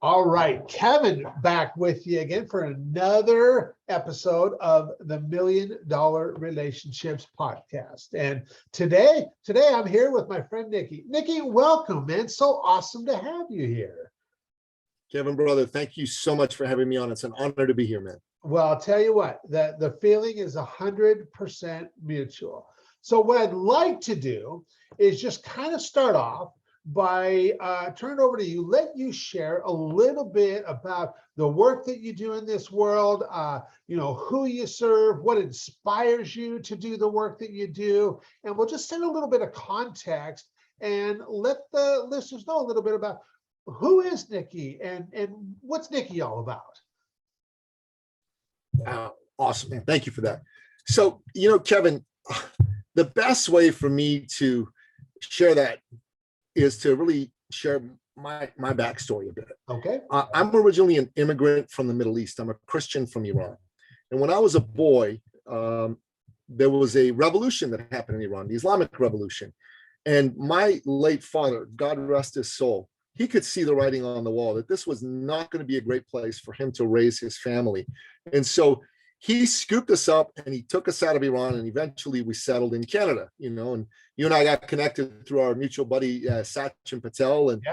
All right, Kevin, back with you again for another episode of the $1 Million Relationships Podcast. And today I'm here with my friend Nicky. Nicky, welcome, man. So awesome to have you here. Kevin, brother, thank you so much for having me on. It's an honor to be here, man. Well, I'll tell you what, the feeling is 100% mutual. So what I'd like to do is just kind of start off by turn it over to you, let you share a little bit about the work that you do in this world, who you serve, what inspires you to do the work that you do. And we'll just set a little bit of context and let the listeners know a little bit about who is Nicky and what's Nicky all about. Awesome, man. Thank you for that. So, Kevin, the best way for me to share that is to really share my backstory a bit. Okay. I'm originally an immigrant from the Middle East. I'm a Christian from Iran. And when I was a boy, there was a revolution that happened in Iran, the Islamic Revolution. And my late father, God rest his soul, he could see the writing on the wall that this was not going to be a great place for him to raise his family. And so he scooped us up and he took us out of Iran, and eventually we settled in Canada, and you and I got connected through our mutual buddy, Sachin Patel. And,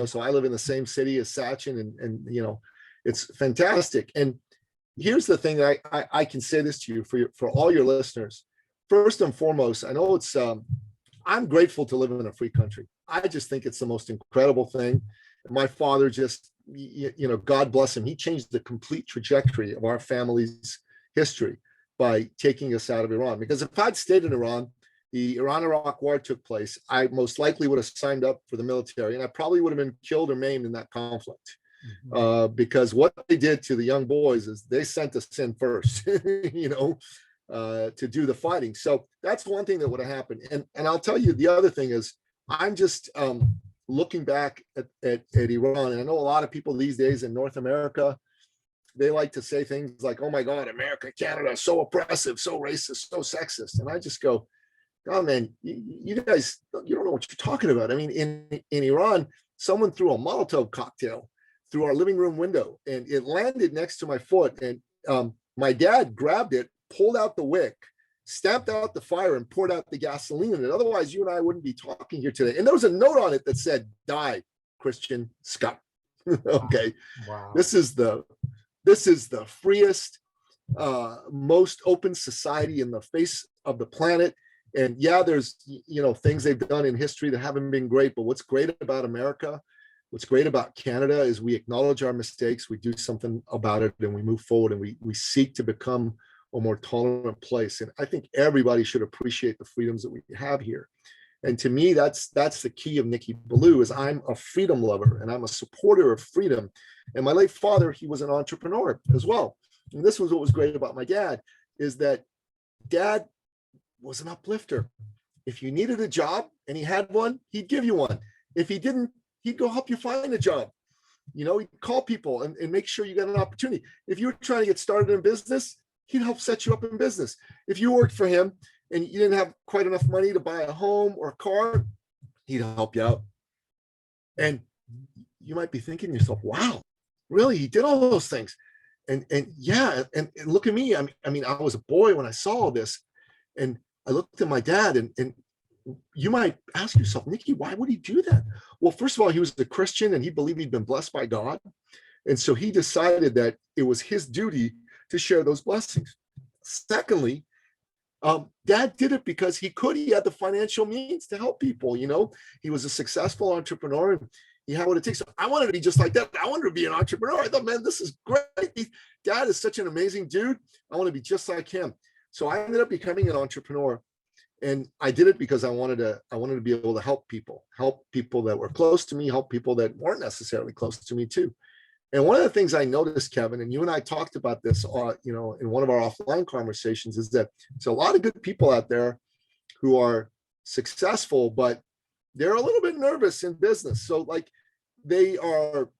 so I live in the same city as Sachin, and it's fantastic. And here's the thing that I can say this to you for all your listeners. First and foremost, I know I'm grateful to live in a free country. I just think it's the most incredible thing. My father just, God bless him. He changed the complete trajectory of our family's history by taking us out of Iran. Because if I'd stayed in Iran, the Iran-Iraq war took place, I most likely would have signed up for the military, and I probably would have been killed or maimed in that conflict. Because what they did to the young boys is they sent us in first, to do the fighting. So that's one thing that would have happened. And I'll tell you, the other thing is, I'm just looking back at Iran, and I know a lot of people these days in North America, they like to say things like, oh my God, America, Canada, so oppressive, so racist, so sexist. And I just go, oh man, you guys, you don't know what you're talking about. I mean, in Iran, someone threw a Molotov cocktail through our living room window, and it landed next to my foot. And my dad grabbed it, pulled out the wick, stamped out the fire, and poured out the gasoline in it. Otherwise, you and I wouldn't be talking here today. And there was a note on it that said, "Die, Christian scum." Okay. Wow. This is the freest, most open society in the face of the planet. And yeah, there's, things they've done in history that haven't been great, but what's great about America, what's great about Canada is we acknowledge our mistakes, we do something about it, and we move forward, and we seek to become a more tolerant place. And I think everybody should appreciate the freedoms that we have here. And to me, that's the key of Nicky Billou, is I'm a freedom lover and I'm a supporter of freedom. And my late father, he was an entrepreneur as well. And this was what was great about my dad, is that Dad was an uplifter. If you needed a job and he had one, he'd give you one. If he didn't, he'd go help you find a job. He'd call people and make sure you got an opportunity. If you were trying to get started in business, he'd help set you up in business. If you worked for him and you didn't have quite enough money to buy a home or a car, he'd help you out. And you might be thinking to yourself, wow, really? He did all those things. And yeah, and look at me. I mean, I was a boy when I saw all this, and I looked at my dad, and you might ask yourself, Nicky, why would he do that? Well, first of all, he was a Christian and he believed he'd been blessed by God. And so he decided that it was his duty to share those blessings. Secondly, Dad did it because he had the financial means to help people. He was a successful entrepreneur and he had what it takes. So I wanted to be just like that. I wanted to be an entrepreneur. I thought, man, this is great. Dad is such an amazing dude. I want to be just like him. So I ended up becoming an entrepreneur, and I did it because I wanted to be able to help people that were close to me, help people that weren't necessarily close to me too. And one of the things I noticed, Kevin, and you and I talked about this, in one of our offline conversations, is that there's a lot of good people out there who are successful, but they're a little bit nervous in business. So like they don't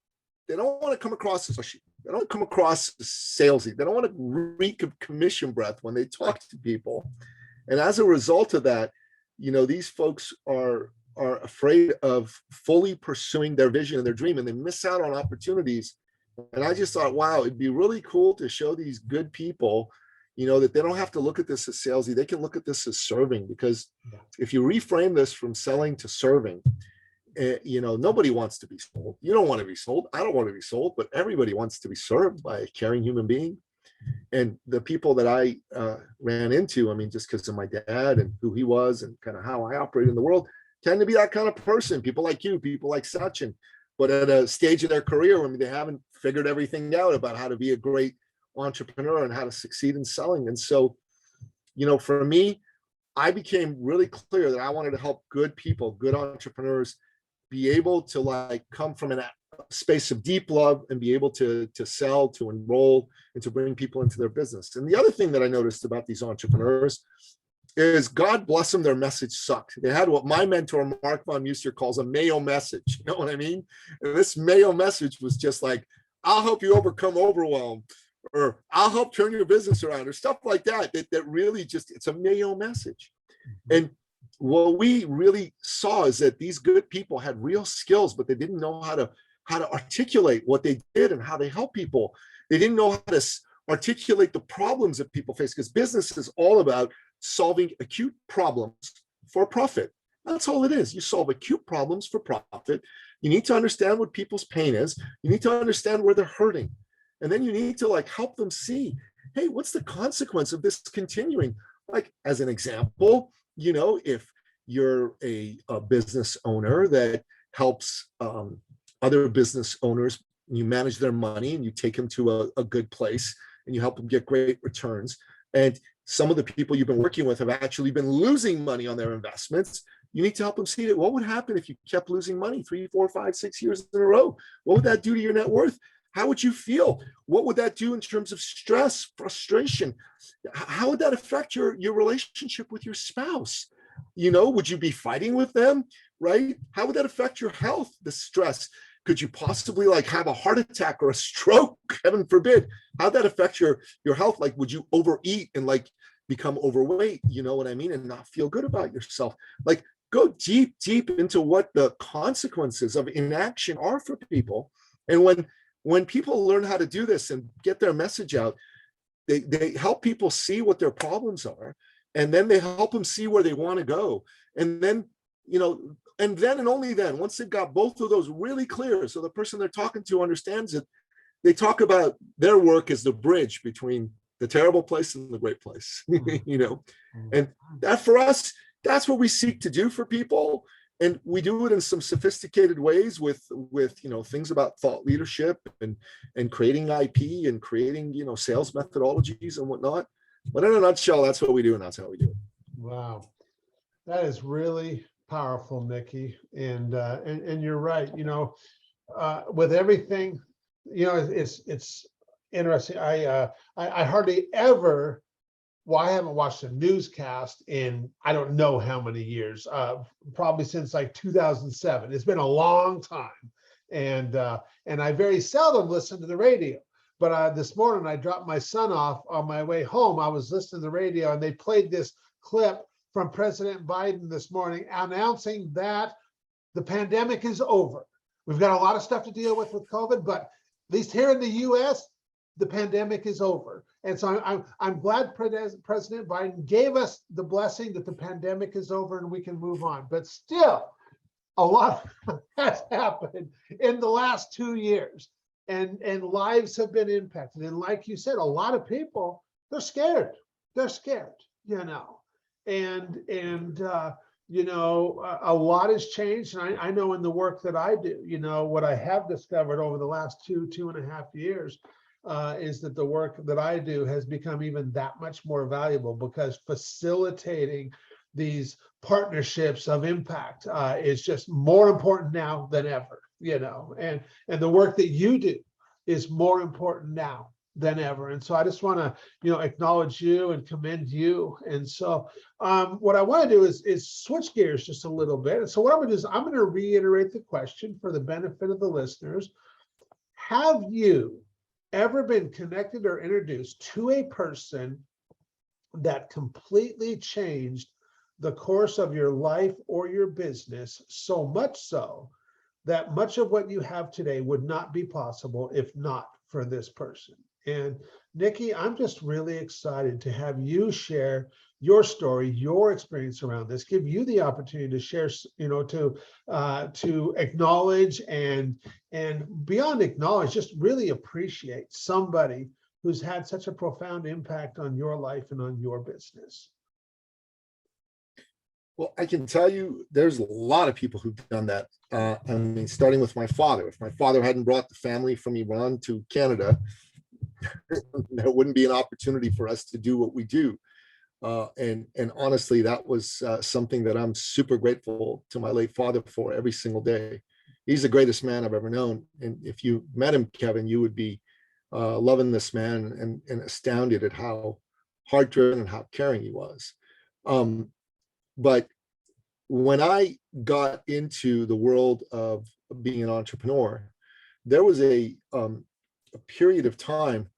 want to come across as pushy. They don't come across as salesy. They don't want to reek of commission breath when they talk to people. And as a result of that, these folks are are afraid of fully pursuing their vision and their dream, and they miss out on opportunities. And I just thought, wow, it'd be really cool to show these good people, that they don't have to look at this as salesy. They can look at this as serving, because if you reframe this from selling to serving, nobody wants to be sold. You don't want to be sold. I don't want to be sold, but everybody wants to be served by a caring human being. And the people that I ran into, I mean, just because of my dad and who he was and kind of how I operate in the world, tend to be that kind of person. People like you, people like Sachin, but at a stage of their career, I mean, they haven't figured everything out about how to be a great entrepreneur and how to succeed in selling. And so, for me, I became really clear that I wanted to help good people, good entrepreneurs, be able to come from a space of deep love and be able to sell, to enroll, and to bring people into their business. And the other thing that I noticed about these entrepreneurs is, God bless them, their message sucked. They had what my mentor, Mark von Muster, calls a Mayo message. You know what I mean? And this Mayo message was just like, I'll help you overcome overwhelm, or I'll help turn your business around, or stuff like that, that really just, it's a Mayo message. And what we really saw is that these good people had real skills, but they didn't know how to articulate what they did and how they help people. They didn't know how to articulate the problems that people face, because business is all about solving acute problems for profit. That's all it is. You solve acute problems for profit. You need to understand what people's pain is. You need to understand where they're hurting. And then you need to help them see, hey, what's the consequence of this continuing? As an example, if you're a business owner that helps other business owners, you manage their money and you take them to a good place and you help them get great returns. And some of the people you've been working with have actually been losing money on their investments. You need to help them see that what would happen if you kept losing money 3, 4, 5, 6 years in a row? What would that do to your net worth? How would you feel? What would that do in terms of stress, frustration? How would that affect your relationship with your spouse? Would you be fighting with them, right? How would that affect your health, the stress? Could you possibly have a heart attack or a stroke? Heaven forbid. How'd that affect your health? Would you overeat and become overweight? You know what I mean? And not feel good about yourself. Go deep into what the consequences of inaction are for people. And when people learn how to do this and get their message out, they help people see what their problems are, and then they help them see where they want to go. And then, and only then, once they've got both of those really clear, so the person they're talking to understands it, they talk about their work as the bridge between the terrible place and the great place, and that, for us, that's what we seek to do for people. And we do it in some sophisticated ways with things about thought leadership and creating IP and creating sales methodologies and whatnot. But in a nutshell, that's what we do, and that's how we do it. Wow, that is really powerful, Nicky. And you're right. With everything, it's interesting. I hardly ever. Well, I haven't watched a newscast in I don't know how many years, probably since 2007. It's been a long time, and I very seldom listen to the radio. But this morning I dropped my son off on my way home. I was listening to the radio, and they played this clip from President Biden this morning announcing that the pandemic is over. We've got a lot of stuff to deal with COVID, but at least here in the U.S., the pandemic is over. And so I'm glad President Biden gave us the blessing that the pandemic is over and we can move on. But still, a lot has happened in the last 2 years, and lives have been impacted. And like you said, a lot of people, they're scared. They're scared, and a lot has changed. And I know in the work that I do, what I have discovered over the last 2.5 years is that the work that I do has become even that much more valuable, because facilitating these partnerships of impact is just more important now than ever, and the work that you do is more important now than ever. And so I just want to, acknowledge you and commend you. And so what I want to do is switch gears just a little bit. And so what I'm going to do is I'm going to reiterate the question for the benefit of the listeners. Have you ever been connected or introduced to a person that completely changed the course of your life or your business, so much so that much of what you have today would not be possible if not for this person. And Nicky, I'm just really excited to have you share your story, your experience around this, give you the opportunity to share, to acknowledge and beyond acknowledge, just really appreciate somebody who's had such a profound impact on your life and on your business. Well, I can tell you there's a lot of people who've done that. I mean, starting with my father. If my father hadn't brought the family from Iran to Canada, there wouldn't be an opportunity for us to do what we do. And honestly, that was something that I'm super grateful to my late father for every single day. He's the greatest man I've ever known. And if you met him, Kevin, you would be loving this man and astounded at how hard-driven and how caring he was. But when I got into the world of being an entrepreneur, there was a period of time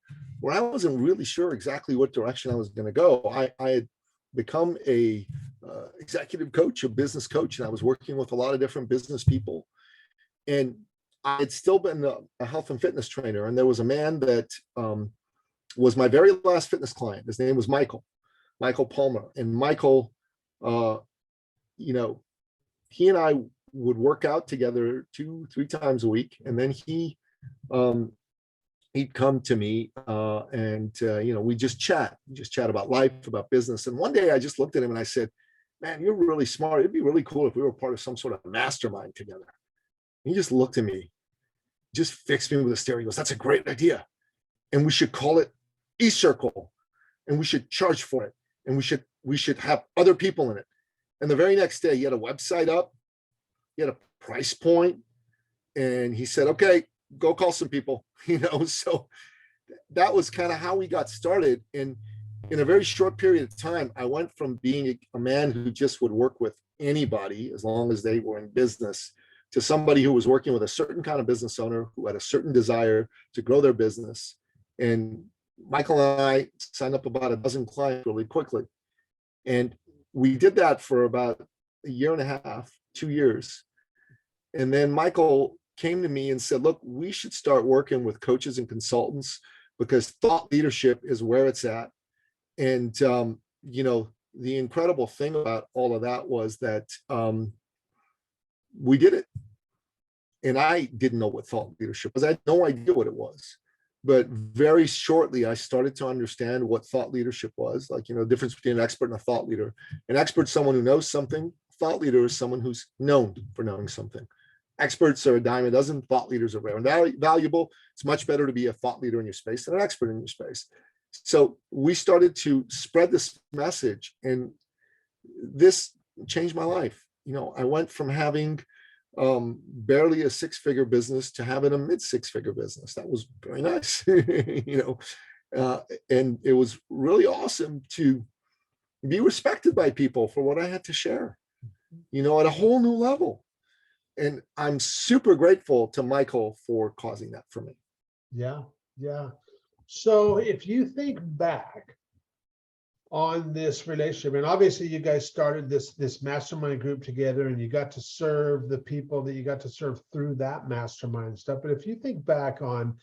where I wasn't really sure exactly what direction I was going to go. I had become a executive coach, a business coach, and I was working with a lot of different business people. And I had still been a health and fitness trainer. And there was a man that was my very last fitness client. His name was Michael Palmer. And Michael, he and I would work out together 2-3 times a week. And then he'd come to me and we just chat about life, about business. And one day I just looked at him and I said, man, you're really smart. It'd be really cool if we were part of some sort of mastermind together. And he just looked at me, just fixed me with a stare. He goes, that's a great idea. And we should call it E-Circle, and we should charge for it. And we should have other people in it. And the very next day he had a website up, he had a price point, and he said, okay, go call some people, so that was kind of how we got started. And in a very short period of time, I went from being a man who just would work with anybody as long as they were in business to somebody who was working with a certain kind of business owner who had a certain desire to grow their business. And Michael and I signed up about a dozen clients really quickly. And we did that for about a year and a half, 2 years. And then Michael came to me and said, look, we should start working with coaches and consultants because thought leadership is where it's at. And, the incredible thing about all of that was that we did it. And I didn't know what thought leadership was. I had no idea what it was. But very shortly, I started to understand what thought leadership was, like, the difference between an expert and a thought leader. An expert is someone who knows something. Thought leader is someone who's known for knowing something. Experts are a dime a dozen. Thought leaders are rare and valuable. It's much better to be a thought leader in your space than an expert in your space. So we started to spread this message, and this changed my life. I went from having barely a 6-figure business to having a mid-6-figure business. That was very nice, and it was really awesome to be respected by people for what I had to share, at a whole new level. And I'm super grateful to Michael for causing that for me. Yeah. So if you think back on this relationship, and obviously you guys started this mastermind group together, and you got to serve the people that you got to serve through that mastermind stuff. But if you think back on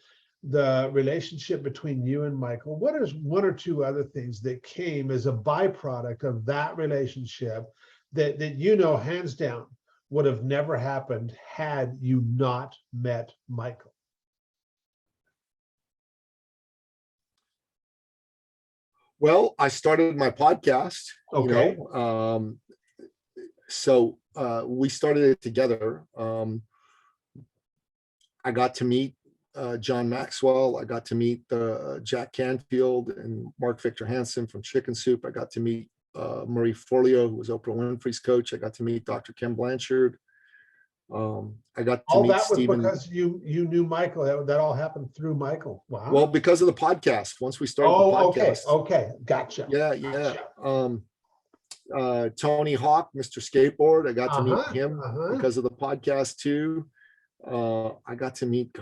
the relationship between you and Michael, what is 1 or 2 other things that came as a byproduct of that relationship that hands down would have never happened had you not met Michael? Well, I started my podcast. Okay. So we started it together. I got to meet John Maxwell. I got to meet Jack Canfield and Mark Victor Hansen from Chicken Soup. I got to meet Marie Forleo, who was Oprah Winfrey's coach. I got to meet Dr. Ken Blanchard. I got to All meet that was Stephen. because you knew Michael. That all happened through Michael. Wow. Well, because of the podcast. Once we started the podcast. Okay, gotcha. Yeah. Tony Hawk, Mr. Skateboard. I got to meet him because of the podcast too. I got to meet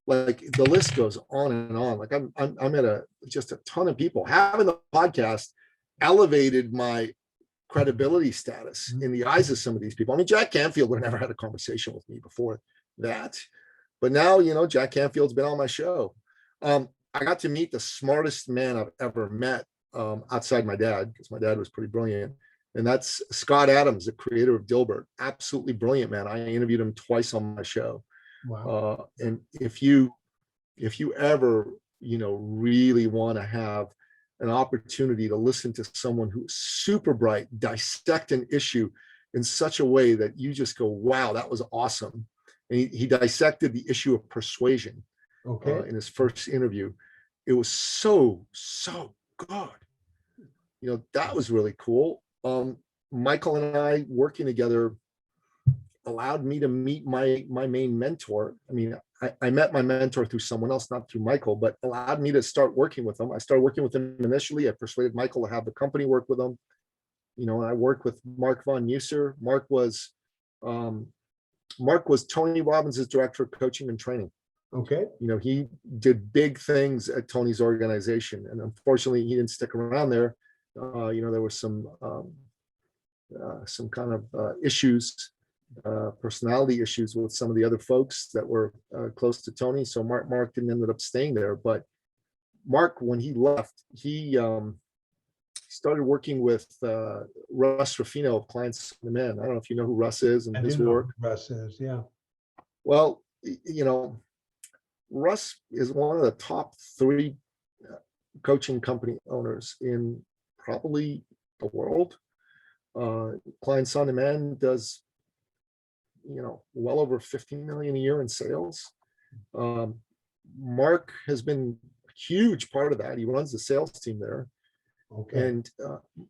like the list goes on and on. Like I'm at just a ton of people. Having the podcast elevated my credibility status in the eyes of some of these people. I mean, Jack Canfield would have never had a conversation with me before that. But now, Jack Canfield's been on my show. I got to meet the smartest man I've ever met outside my dad, because my dad was pretty brilliant. And that's Scott Adams, the creator of Dilbert. Absolutely brilliant, man. I interviewed him twice on my show. Wow. And if you ever, really want to have an opportunity to listen to someone who's super bright, dissect an issue in such a way that you just go, wow, that was awesome. And he dissected the issue of persuasion in his first interview. It was so good. That was really cool. Michael and I working together allowed me to meet my main mentor. I mean, I met my mentor through someone else, not through Michael, but allowed me to start working with him. I started working with him initially. I persuaded Michael to have the company work with him. I worked with Mark Von Musser. Mark was Tony Robbins' director of coaching and training. Okay. He did big things at Tony's organization, and unfortunately, he didn't stick around there. There was some kind of issues, personality issues with some of the other folks that were close to Tony. So Mark didn't end up staying there. But Mark, when he left, he started working with Russ Ruffino of Clients on Demand. I don't know if you know who Russ is and his work. Russ is, yeah. Well, Russ is one of the top 3 coaching company owners in probably the world. Clients on Demand does, well over 15 million a year in sales. Mark has been a huge part of that. He runs the sales team there. Okay. And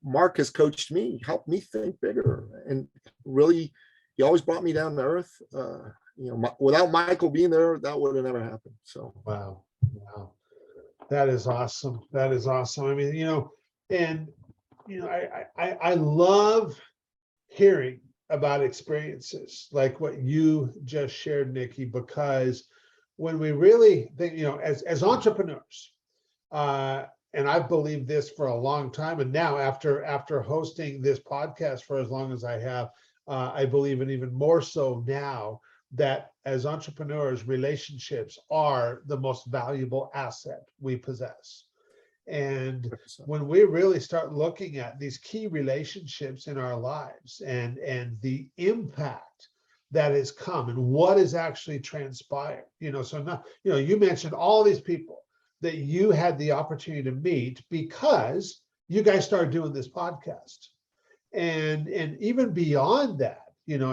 Mark has coached me, helped me think bigger, and really, he always brought me down to earth. Without Michael being there, that would have never happened. So wow, that is awesome. That is awesome. I mean, I love hearing about experiences like what you just shared, Nicky, because when we really think, as entrepreneurs, and I've believed this for a long time, and now after hosting this podcast for as long as I have, I believe, and even more so now, that as entrepreneurs, relationships are the most valuable asset we possess. And when we really start looking at these key relationships in our lives and the impact that has come and what is actually transpired, so now, you mentioned all these people that you had the opportunity to meet because you guys started doing this podcast. And even beyond that,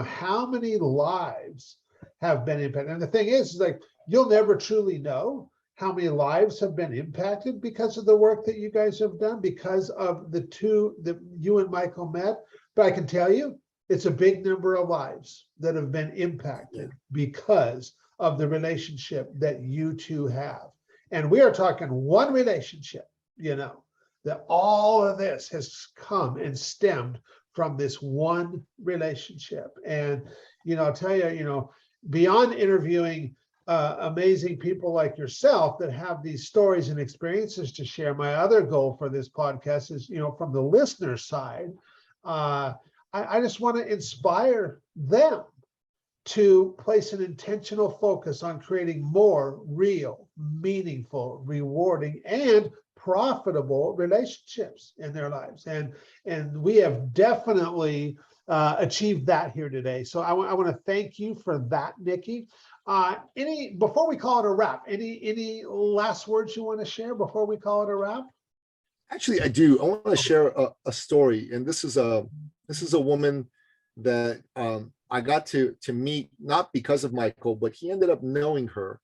how many lives have been impacted? And the thing is like, you'll never truly know how many lives have been impacted because of the work that you guys have done, because of the two that you and Michael met. But I can tell you, it's a big number of lives that have been impacted because of the relationship that you two have. And we are talking one relationship, that all of this has come and stemmed from this one relationship. And, I'll tell you, beyond interviewing amazing people like yourself that have these stories and experiences to share, my other goal for this podcast is, from the listener side, I just want to inspire them to place an intentional focus on creating more real, meaningful, rewarding, and profitable relationships in their lives. And we have definitely achieved that here today. So I want to thank you for that, Nicky. Before we call it a wrap, any last words you want to share before we call it a wrap? Actually, I do. I want to share a story, and this is a woman that I got to meet, not because of Michael, but he ended up knowing her.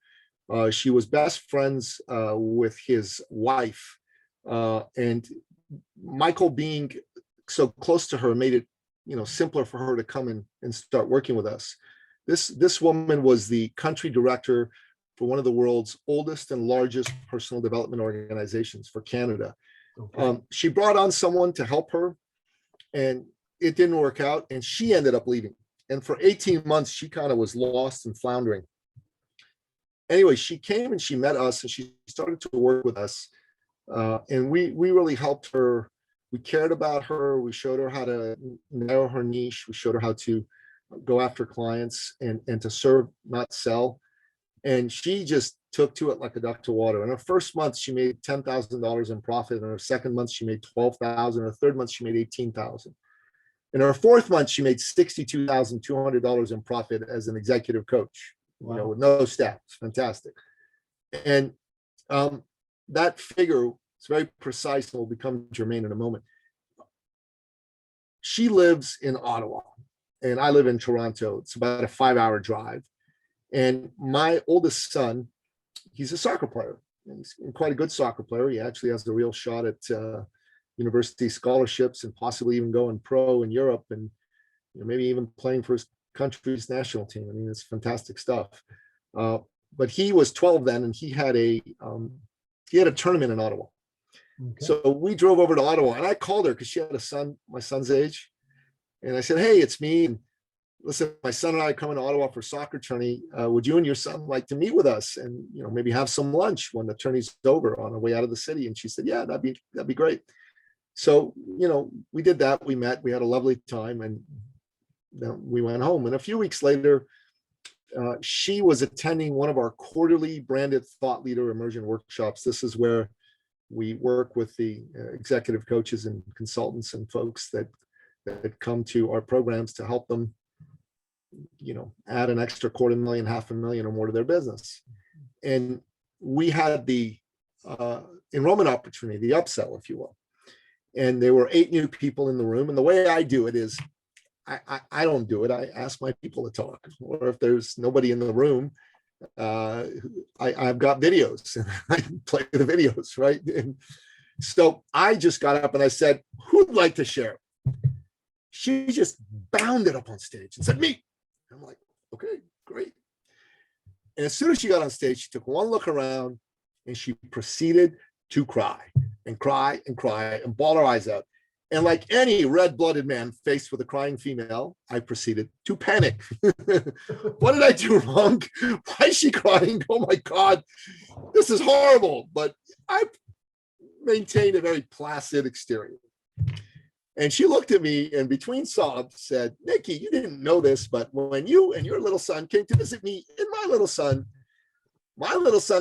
She was best friends with his wife, and Michael being so close to her made it, simpler for her to come and start working with us. This woman was the country director for one of the world's oldest and largest personal development organizations for Canada. Okay. She brought on someone to help her, and it didn't work out, and she ended up leaving. And for 18 months, she kind of was lost and floundering. Anyway, she came and she met us, and she started to work with us. And we really helped her. we cared about her. We showed her how to narrow her niche. We showed her how to go after clients and to serve, not sell. And she just took to it like a duck to water. In her first month, she made $10,000 in profit. In her second month, she made 12,000. In her third month, she made 18,000. In her fourth month, she made $62,200 in profit as an executive coach. Wow. You know, with no staff. It's fantastic. And that figure is very precise and will become germane in a moment. She lives in Ottawa and I live in Toronto. It's about a 5-hour drive. And my oldest son, he's a soccer player. He's quite a good soccer player. He actually has a real shot at university scholarships and possibly even going pro in Europe and maybe even playing for his country's national team. I mean, it's fantastic stuff. But he was 12 then, and he had a tournament in Ottawa. Okay. So we drove over to Ottawa, and I called her because she had a son, my son's age, and I said, "Hey, it's me. And listen, my son and I are coming to Ottawa for soccer tourney. Would you and your son like to meet with us and maybe have some lunch when the tourney's over on the way out of the city?" And she said, "Yeah, that'd be great." So we did that. We met. We had a lovely time, and then we went home. And a few weeks later, she was attending one of our quarterly branded thought leader immersion workshops. This is where we work with the executive coaches and consultants and folks that come to our programs to help them, add an extra $250,000, $500,000 or more to their business. And we had the enrollment opportunity, the upsell, if you will. And there were 8 new people in the room. And the way I do it is I don't do it. I ask my people to talk. Or if there's nobody in the room, I've got videos and I play the videos, right? And so I just got up and I said, "Who'd like to share?" She just bounded up on stage and said, "Me." I'm like, "Okay, great." And as soon as she got on stage, she took one look around and she proceeded to cry and cry and cry and bawl her eyes out. And like any red-blooded man faced with a crying female, I proceeded to panic. What did I do wrong? Why is she crying? Oh my God, this is horrible. But I maintained a very placid exterior. And she looked at me and between sobs said, "Nicky, you didn't know this, but when you and your little son came to visit me and my little son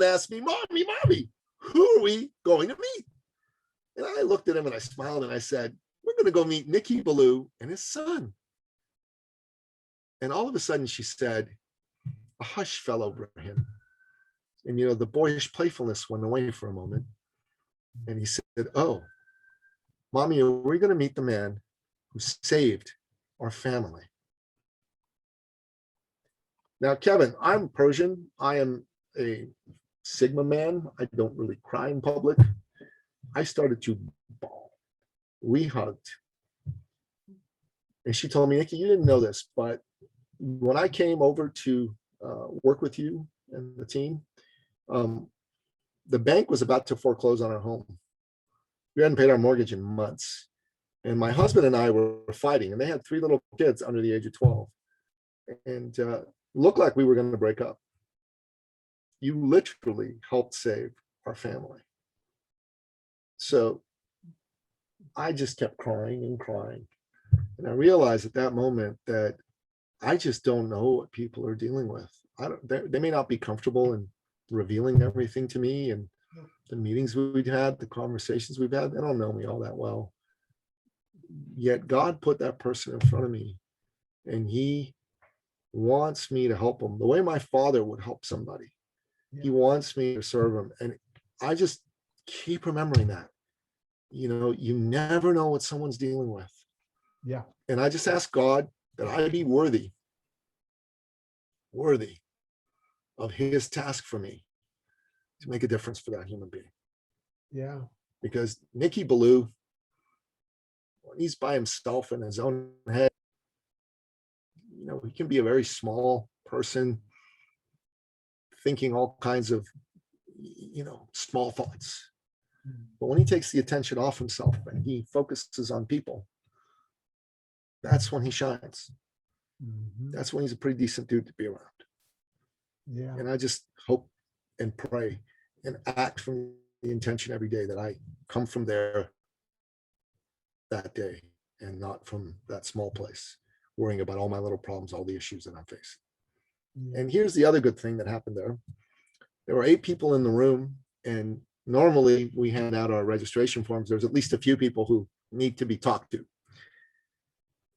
asked me, 'Mommy, who are we going to meet?'" And I looked at him and I smiled and I said, "We're going to go meet Nicky Billou and his son." And all of a sudden she said, a hush fell over him. And, the boyish playfulness went away for a moment. And he said, "Oh, Mommy, are we going to meet the man who saved our family?" Now, Kevin, I'm Persian. I am a Sigma man. I don't really cry in public. I started to bawl. We hugged. And she told me, "Nicky, you didn't know this, but when I came over to work with you and the team, the bank was about to foreclose on our home. We hadn't paid our mortgage in months. And my husband and I were fighting, and they had 3 little kids under the age of 12. And looked like we were going to break up. You literally helped save our family." So I just kept crying and crying. And I realized at that moment that I just don't know what people are dealing with. They may not be comfortable in revealing everything to me, and the meetings we've had, the conversations we've had, they don't know me all that well. Yet God put that person in front of me, and he wants me to help them the way my father would help somebody. Yeah. He wants me to serve him. And I just keep remembering that. You never know what someone's dealing with. Yeah. And I just ask God that I be worthy of his task for me to make a difference for that human being. Yeah. Because Nicky Billou, when he's by himself in his own head, he can be a very small person thinking all kinds of, small thoughts. But when he takes the attention off himself and he focuses on people, that's when he shines. Mm-hmm. That's when he's a pretty decent dude to be around. Yeah. And I just hope and pray and act from the intention every day that I come from there that day and not from that small place, worrying about all my little problems, all the issues that I'm facing. And here's the other good thing that happened there. There were 8 people in the room, and normally we hand out our registration forms. There's at least a few people who need to be talked to.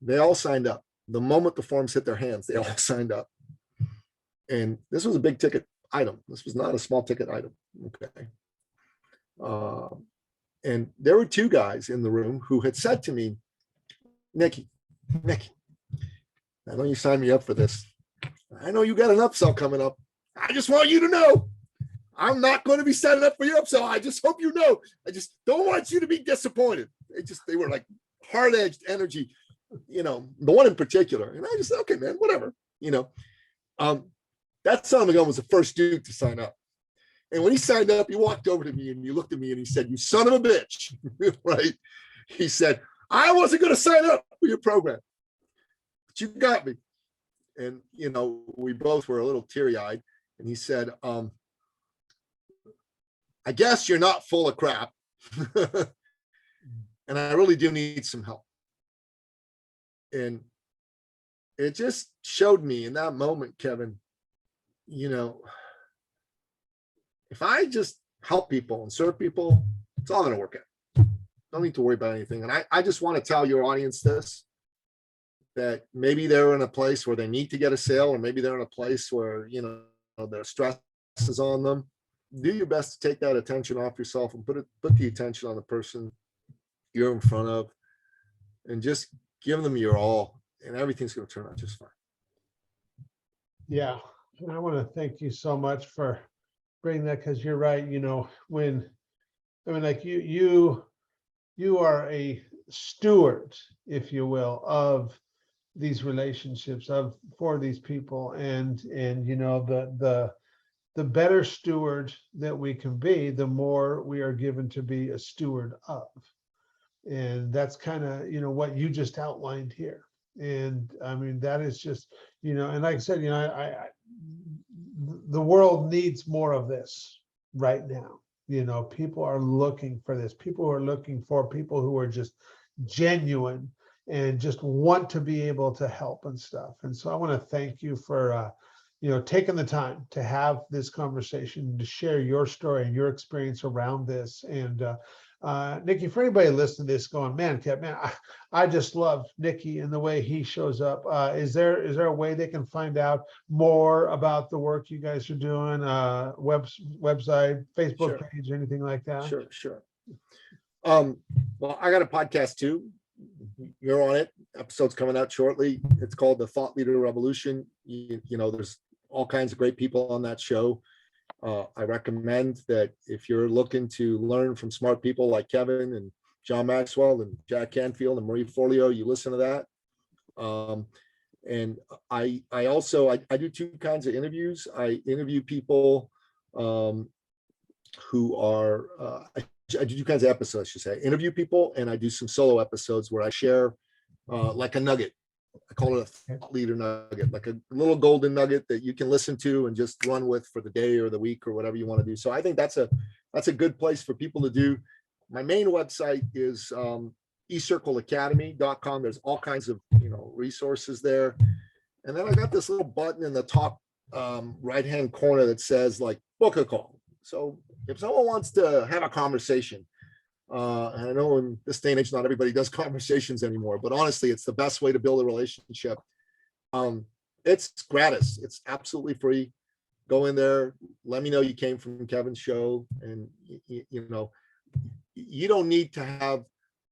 They all signed up. The moment the forms hit their hands, they all signed up. And this was a big ticket item. This was not a small ticket item. Okay. And there were 2 guys in the room who had said to me, Nicky, I know you signed me up for this. I know you got an upsell coming up. I just want you to know I'm not going to be signing up for your upsell. I just hope you know. I just don't want you to be disappointed. They were like hard-edged energy, the one in particular. And I just said, okay, man, whatever, that son of a gun was the first dude to sign up. And when he signed up, he walked over to me and he looked at me and he said, you son of a bitch, right? He said, I wasn't going to sign up for your program, but you got me. And, we both were a little teary-eyed. And he said, I guess you're not full of crap. And I really do need some help. And it just showed me in that moment, Kevin, if I just help people and serve people, it's all going to work out. Don't need to worry about anything. And I just want to tell your audience this, that maybe they're in a place where they need to get a sale, or maybe they're in a place where, their stress is on them. Do your best to take that attention off yourself and put the attention on the person you're in front of, and just give them your all, and everything's going to turn out just fine. Yeah. And I want to thank you so much for bringing that, because you're right. Like you are a steward, if you will, of these relationships for these people. And the better steward that we can be, the more we are given to be a steward of. And that's kind of, what you just outlined here. And I mean, that is just, and like I said, the world needs more of this right now. People are looking for this. People are looking for people who are just genuine and just want to be able to help and stuff. And so I want to thank you for, taking the time to have this conversation, to share your story and your experience around this. And Nicky, for anybody listening to this going, man, I just love Nicky and the way he shows up. Is there a way they can find out more about the work you guys are doing? Website, Facebook page, anything like that? Sure. Well, I got a podcast too. You're on it. Episode's coming out shortly. It's called The Thought Leader Revolution. There's all kinds of great people on that show. I recommend that if you're looking to learn from smart people like Kevin and John Maxwell and Jack Canfield and Marie Forleo, you listen to that. And I also do 2 kinds of interviews. I interview people who are, I do 2 kinds of episodes, I should say. I interview people, and I do some solo episodes where I share like a nugget. I call it a thought leader nugget, like a little golden nugget that you can listen to and just run with for the day or the week or whatever you want to do. So I think that's a good place for people to do. My main website is eCircleacademy.com. There's all kinds of resources there. And then I got this little button in the top right-hand corner that says like book a call. So if someone wants to have a conversation, and I know in this day and age, not everybody does conversations anymore, but honestly, it's the best way to build a relationship. It's gratis. It's absolutely free. Go in there. Let me know you came from Kevin's show. And, you don't need to have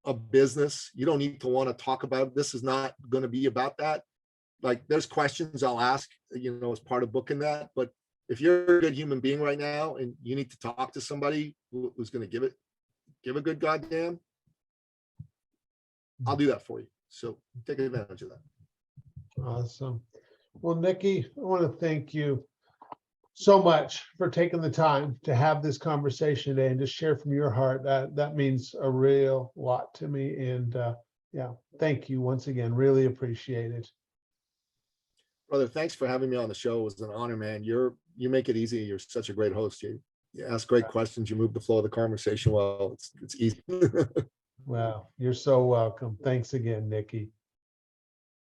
a business. You don't need to want to talk about it. This is not going to be about that. Like, there's questions I'll ask, as part of booking that. But if you're a good human being right now and you need to talk to somebody who's going to give a good goddamn, I'll do that for you. So take advantage of that. Awesome. Well, Nicky, I want to thank you so much for taking the time to have this conversation today and just share from your heart. That means a real lot to me. And thank you once again. Really appreciate it. Brother, thanks for having me on the show. It was an honor, man. You make it easy. You're such a great host. You ask great questions. You move the flow of the conversation well. It's easy. Well, you're so welcome. Thanks again, Nikki.